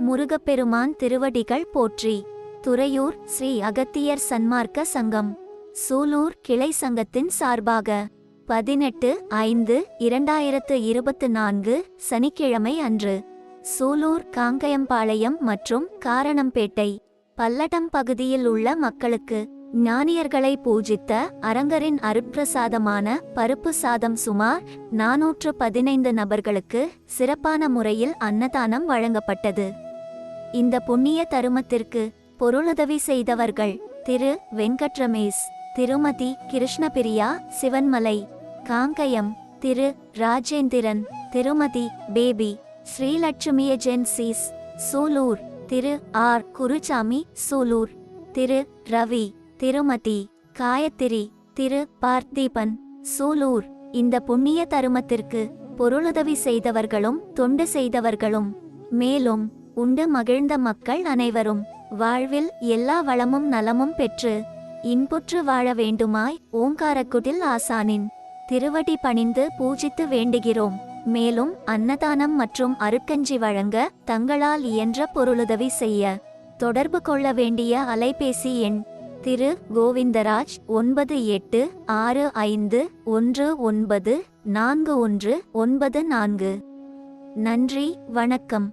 முருகப்பெருமான் திருவடிகள் போற்றி. துறையூர் ஸ்ரீ அகத்தியர் சன்மார்க்க சங்கம் சூலூர் கிளை சங்கத்தின் சார்பாக 18/5/2024 சனிக்கிழமை அன்று சூலூர் காங்கயம்பாளையம் மற்றும் காரணம்பேட்டை பல்லடம் பகுதியில் உள்ள மக்களுக்கு ஞானியர்களை பூஜித்த அரங்கரின் அருட்பிரசாதமான பருப்பு சாதம் சுமார் 415 நபர்களுக்கு சிறப்பான முறையில் அன்னதானம் வழங்கப்பட்டது. இந்த புண்ணிய தருமத்திற்கு பொருளுதவி செய்தவர்கள் திரு வெங்கட்ரமேஷ், திருமதி கிருஷ்ணபிரியா சிவன்மலை, காங்கயம் திரு ராஜேந்திரன், திருமதி பேபி, ஸ்ரீலட்சுமி ஏஜென்சிஸ் சூலூர் திரு ஆர் குருசாமி, சூலூர் திரு ரவி, திருமதி காயத்திரி, திரு பார்த்தீபன், சூலூர். இந்த புண்ணிய தருமத்திற்கு பொருளுதவி செய்தவர்களும் தொண்டு செய்தவர்களும் மேலும் உண்டு மகிழ்ந்த மக்கள் அனைவரும் வாழ்வில் எல்லா வளமும் நலமும் பெற்று இன்புற்று வாழ வேண்டுமாய் ஓங்காரக்குடில் ஆசானின் திருவடி பணிந்து பூஜித்து வேண்டுகிறோம். மேலும் அன்னதானம் மற்றும் அருட்கஞ்சி வழங்க தங்களால் இயன்ற பொருளுதவி செய்ய தொடர்பு கொள்ள வேண்டிய அலைபேசி எண் திரு கோவிந்தராஜ் 9865194194. நன்றி, வணக்கம்.